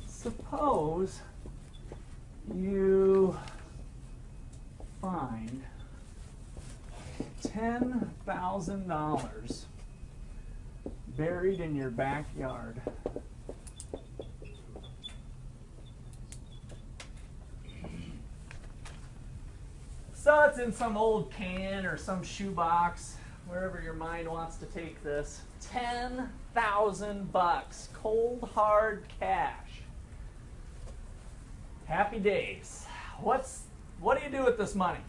suppose you find $10,000 buried in your backyard. So it's in some old can or some shoebox, wherever your mind wants to take this. 10,000 bucks, cold hard cash. Happy days. What do you do with this money?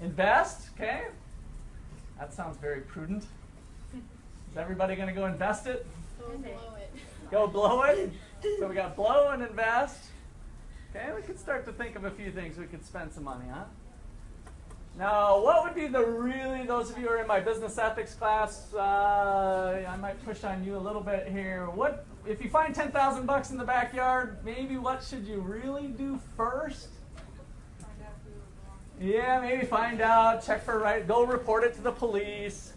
Invest, okay? That sounds very prudent. Is everybody going to go invest it? Go blow it. Go blow it? So we got blow and invest. Okay, we could start to think of a few things we could spend some money on. Now, what would be those of you who are in my business ethics class, I might push on you a little bit here. What, if you find 10,000 bucks in the backyard, maybe what should you really do first? Yeah, maybe find out, check for go report it to the police.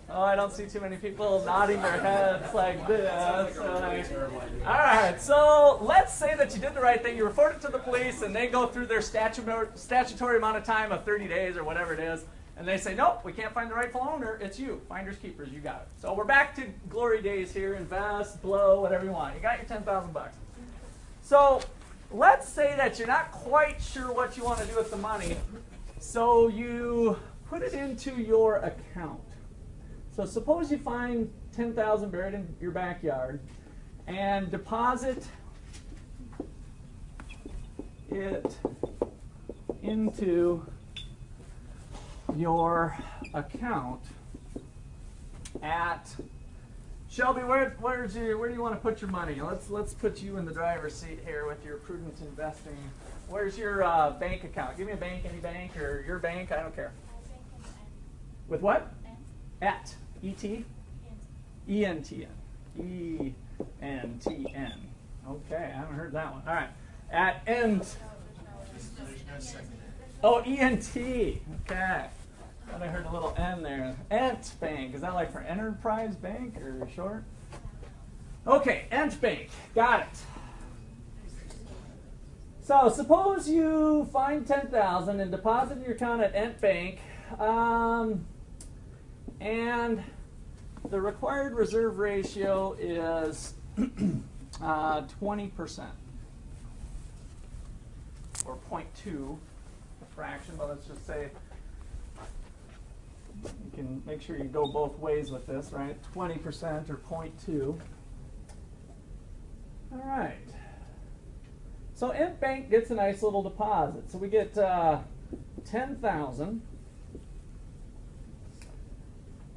Oh, I don't see too many people nodding their heads like this. All right, so let's say that you did the right thing. You report it to the police, and they go through their statutory amount of time of 30 days or whatever it is, and they say, nope, we can't find the rightful owner. It's you. Finders keepers, you got it. So we're back to glory days here. Invest, blow, whatever you want. You got your 10,000 bucks. So let's say that you're not quite sure what you want to do with the money, so you put it into your account. So suppose you find 10,000 buried in your backyard and deposit it into your account at Shelby. Where do you want to put your money? Let's put you in the driver's seat here with your prudent investing. Where's your bank account? Give me a bank, any bank, or your bank. I don't care. With what? At. E-T? E-N-T-N. E-N-T-N. Okay, I haven't heard that one. All right. At end. Oh, E-N-T. Okay. Thought I heard a little N there. Ent Bank. Is that like for Enterprise Bank or short? Okay, Ent Bank. Got it. So suppose you find 10,000 and deposit in your account at Ent Bank. And the required reserve ratio is 20%, or 0.2, a fraction, but let's just say you can make sure you go both ways with this, right? 20% or 0.2. All right. So Ent Bank gets a nice little deposit. So we get 10,000.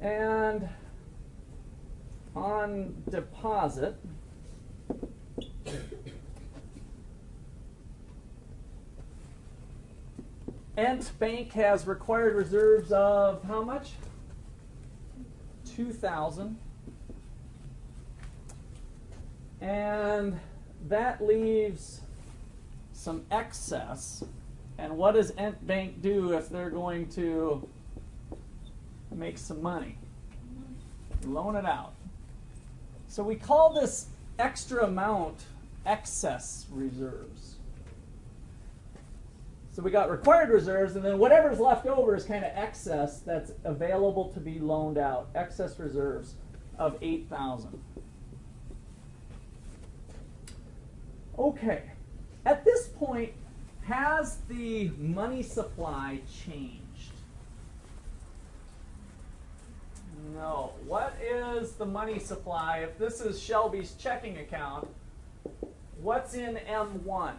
And on deposit, Ent Bank has required reserves of how much? 2,000. And that leaves some excess. And what does Ent Bank do if they're going to make some money? Loan it out. So we call this extra amount excess reserves. So we got required reserves, and then whatever's left over is kind of excess that's available to be loaned out. Excess reserves of 8,000. Okay. At this point, has the money supply changed? No. What is the money supply? If this is Shelby's checking account, what's in M1?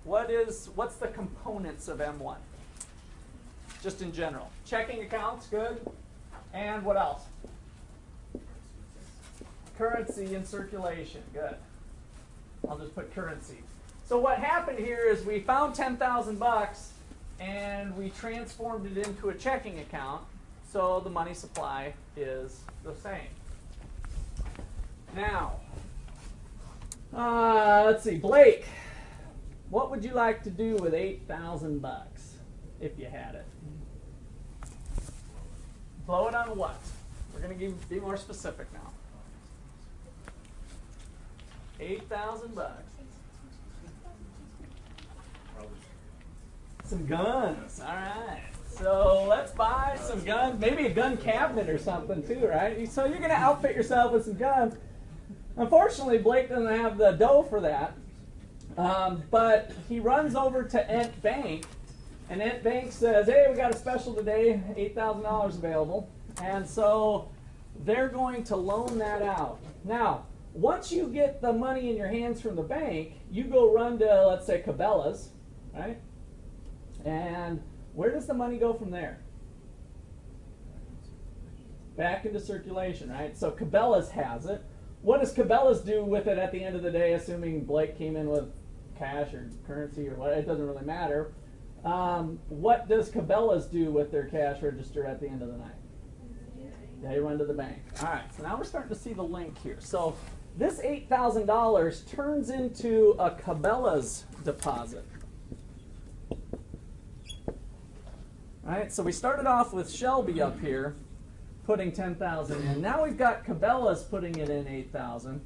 What's the components of M1? Just in general. Checking accounts, good. And what else? Currency in circulation, good. I'll just put currency. So what happened here is we found 10,000 bucks and we transformed it into a checking account, so the money supply is the same. Now, let's see, Blake, what would you like to do with 8,000 bucks if you had it? Blow it on what? We're going to be more specific now. 8,000 bucks. Some guns. All right. So let's buy some guns. Maybe a gun cabinet or something too, right? So you're going to outfit yourself with some guns. Unfortunately, Blake doesn't have the dough for that. But he runs over to Ent Bank, and Ent Bank says, hey, we got a special today, $8,000 available. And so they're going to loan that out. Now, once you get the money in your hands from the bank, you go run to, let's say, Cabela's, right? And where does the money go from there? Back into circulation, right? So Cabela's has it. What does Cabela's do with it at the end of the day, assuming Blake came in with cash or currency or what? It doesn't really matter. What does Cabela's do with their cash register at the end of the night? They run to the bank. All right, so now we're starting to see the link here. So this $8,000 turns into a Cabela's deposit. All right, so we started off with Shelby up here putting 10,000 in. Now we've got Cabela's putting it in 8,000.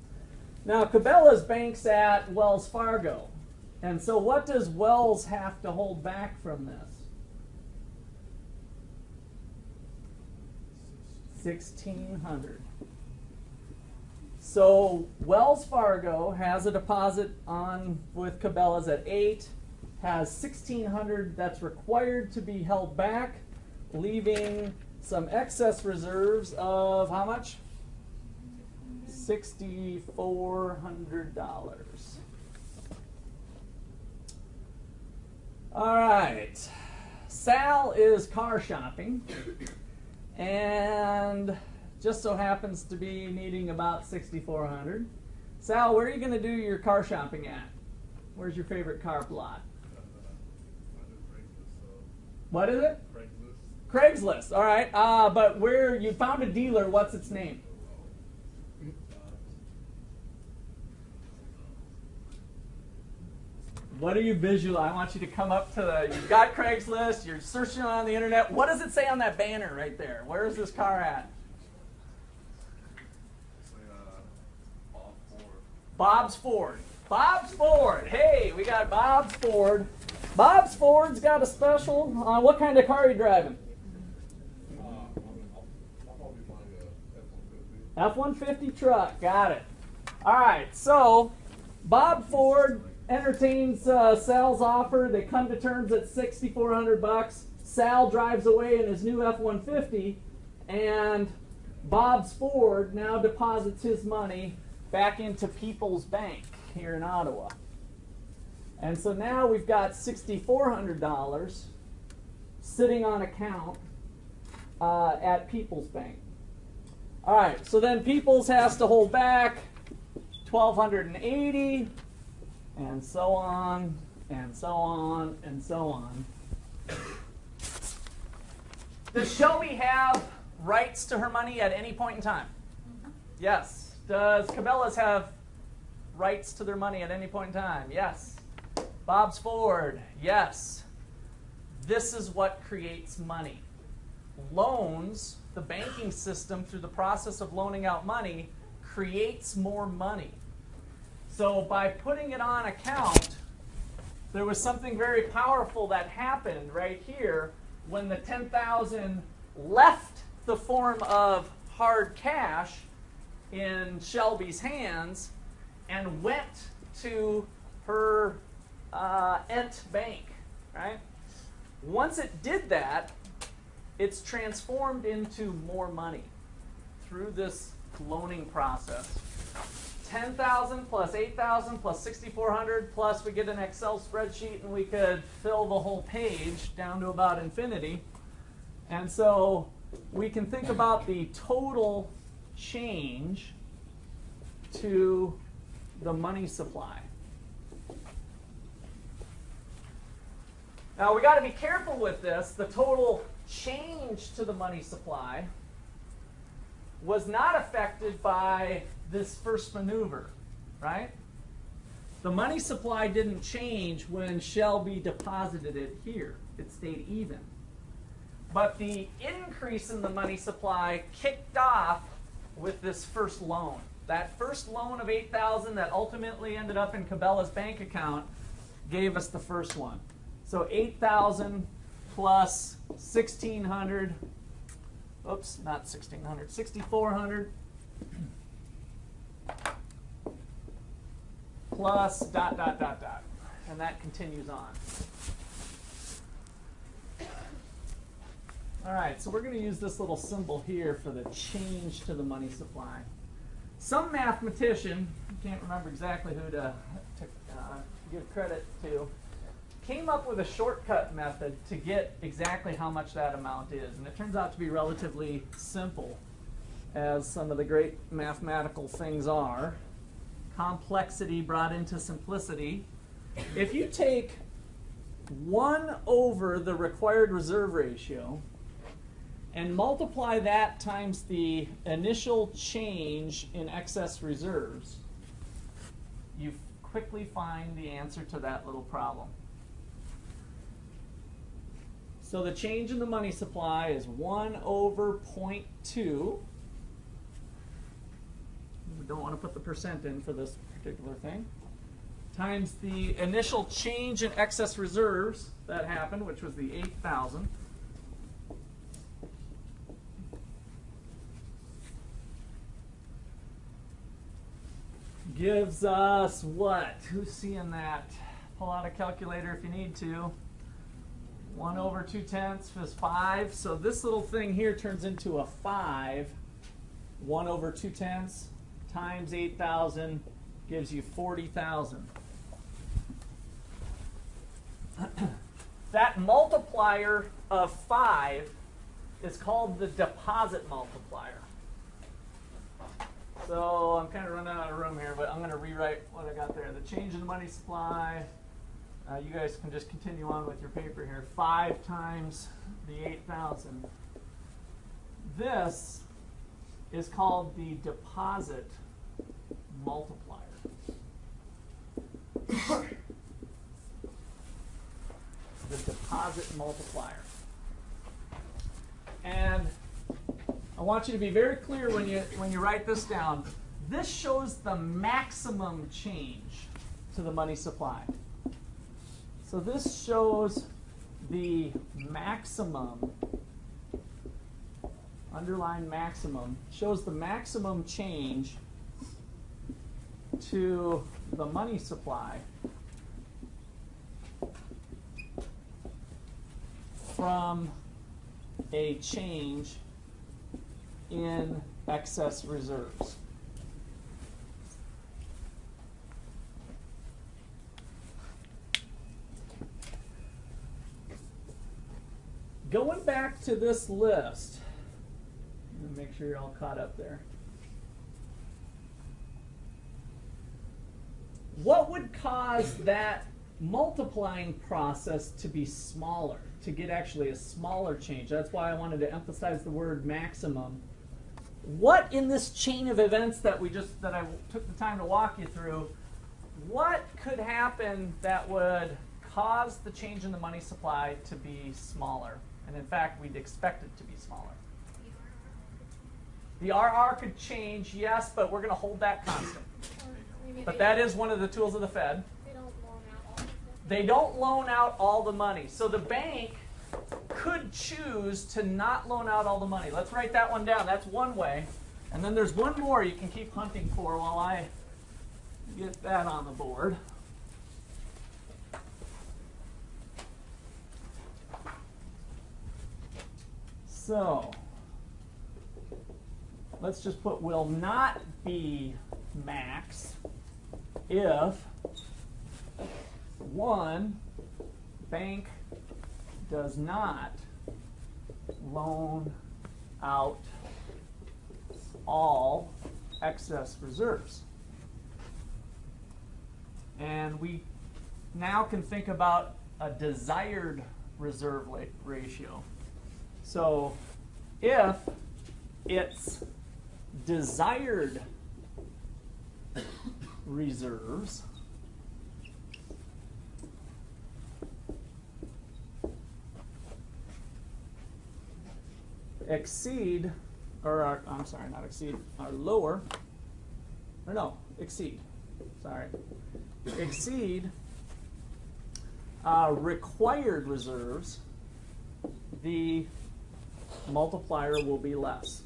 Now Cabela's banks at Wells Fargo. And so what does Wells have to hold back from this? $1,600. So Wells Fargo has a deposit on with Cabela's at 8, has $1,600 that's required to be held back, leaving some excess reserves of how much? $6,400. All right. Sal is car shopping and just so happens to be needing about $6,400. Sal, where are you going to do your car shopping at? Where's your favorite car lot? What is it? Craigslist. All right. But where you found a dealer, what's its name? What are you visual? I want you to come up to the, you've got Craigslist, you're searching on the internet. What does it say on that banner right there? Where is this car at? Bob's Ford. Bob's Ford. Hey, we got Bob's Ford. Bob's Ford's got a special. What kind of car are you driving? F-150 truck. Got it. All right, so Bob Ford entertains Sal's offer. They come to terms at $6,400. Sal drives away in his new F-150, and Bob's Ford now deposits his money back into People's Bank here in Ottawa. And so now we've got $6,400 sitting on account at People's Bank. All right, so then People's has to hold back $1,280, and so on, and so on, and so on. Does Shelby have rights to her money at any point in time? Yes. Does Cabela's have rights to their money at any point in time? Yes. Bob's Ford? Yes. This is what creates money. Loans, the banking system, through the process of loaning out money, creates more money. So by putting it on account, there was something very powerful that happened right here when the 10,000 left the form of hard cash in Shelby's hands and went to her Ent Bank, right? Once it did that, it's transformed into more money through this loaning process. 10,000 plus 8,000 plus 6,400 plus we get an Excel spreadsheet and we could fill the whole page down to about infinity. And so we can think about the total change to the money supply. Now we got to be careful with this. The total change to the money supply was not affected by this first maneuver, right? The money supply didn't change when Shelby deposited it here. It stayed even. But the increase in the money supply kicked off with this first loan. That first loan of $8,000 that ultimately ended up in Cabela's bank account gave us the first one. So $8,000 plus $1,600. Oops, not $1,600. $6,400 plus dot, dot, dot, dot. And that continues on. All right, so we're going to use this little symbol here for the change to the money supply. Some mathematician, I can't remember exactly who to give credit to, came up with a shortcut method to get exactly how much that amount is. And it turns out to be relatively simple, as some of the great mathematical things are. Complexity brought into simplicity. If you take 1 over the required reserve ratio and multiply that times the initial change in excess reserves, you quickly find the answer to that little problem. So the change in the money supply is 1 over 0.2. We don't want to put the percent in for this particular thing. Times the initial change in excess reserves that happened, which was the 8,000. Gives us what? Who's seeing that? Pull out a calculator if you need to. 1 over 2/10 is 5. So this little thing here turns into a 5. 1 over 2/10 times 8,000 gives you 40,000. That multiplier of 5 is called the deposit multiplier. So I'm kind of running out of room here, but I'm going to rewrite what I got there. The change in the money supply, you guys can just continue on with your paper here. 5 times the 8,000. This is called the deposit multiplier. The deposit multiplier. And I want you to be very clear when you write this down. This shows the maximum change to the money supply. So this shows the maximum, underline maximum, shows the maximum change to the money supply from a change in excess reserves. Going back to this list, let me make sure you're all caught up there. What would cause that multiplying process to be smaller, to get actually a smaller change? That's why I wanted to emphasize the word maximum. What in this chain of events that I took the time to walk you through, what could happen that would cause the change in the money supply to be smaller? And in fact, we'd expect it to be smaller. The RR could change, yes, but we're going to hold that constant. But that is one of the tools of the Fed. They don't loan out all the money. So the bank could choose to not loan out all the money. Let's write that one down. That's one way. And then there's one more you can keep hunting for while I get that on the board. So let's just put will not be max if one, bank does not loan out all excess reserves. And we now can think about a desired reserve ratio. So if it's desired reserves exceed, or are, I'm sorry, not exceed, are lower, or no, exceed, sorry, exceed required reserves, the multiplier will be less.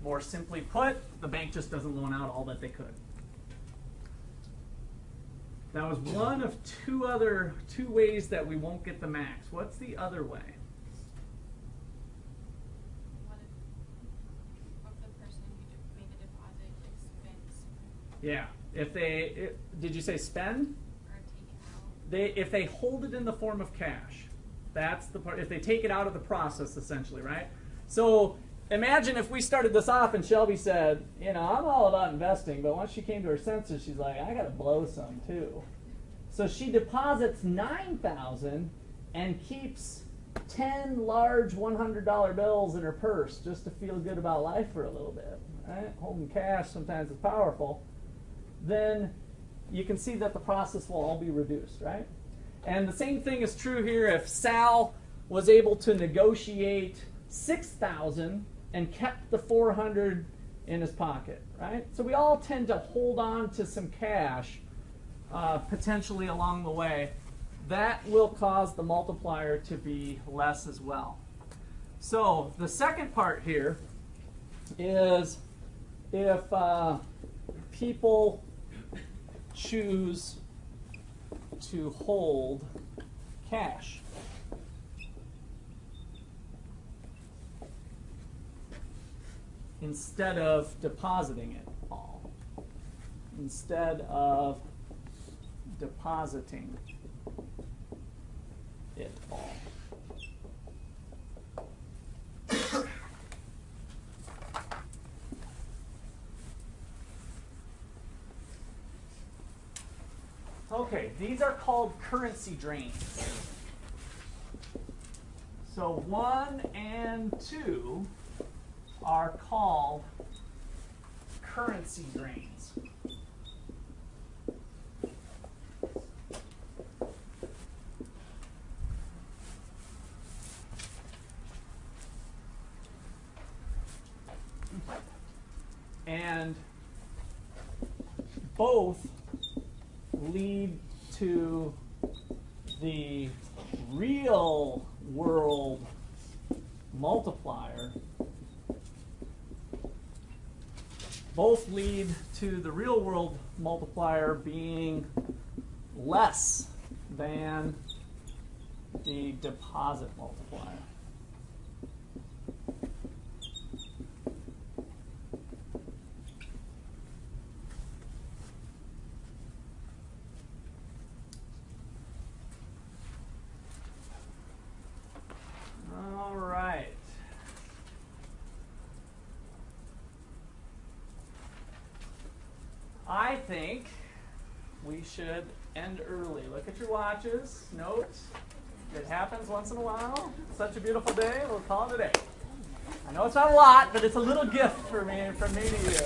More simply put, the bank just doesn't loan out all that they could. That was one of two ways that we won't get the max. What's the other way? What if the person who made the deposit spends? Yeah. If they, did you say spend? Or take it out? If they hold it in the form of cash, that's the part. If they take it out of the process, essentially, right? So imagine if we started this off and Shelby said, you know, I'm all about investing, but once she came to her senses, she's like, I got to blow some too. So she deposits $9,000 and keeps 10 large $100 bills in her purse just to feel good about life for a little bit. Right? Holding cash sometimes is powerful. Then you can see that the process will all be reduced, right? And the same thing is true here if Sal was able to negotiate $6,000 and kept the $400 in his pocket, right? So we all tend to hold on to some cash potentially along the way. That will cause the multiplier to be less as well. So the second part here is if people choose to hold cash. Instead of depositing it all. Instead of depositing it all. Okay, these are called currency drains. So 1 and 2 are called currency drains. And both lead to the real world multiplier. Both lead to the real world multiplier being less than the deposit multiplier. All right. I think we should end early. Look at your watches. Note, it happens once in a while. Such a beautiful day. We'll call it a day. I know it's not a lot, but it's a little gift for me and from me to you.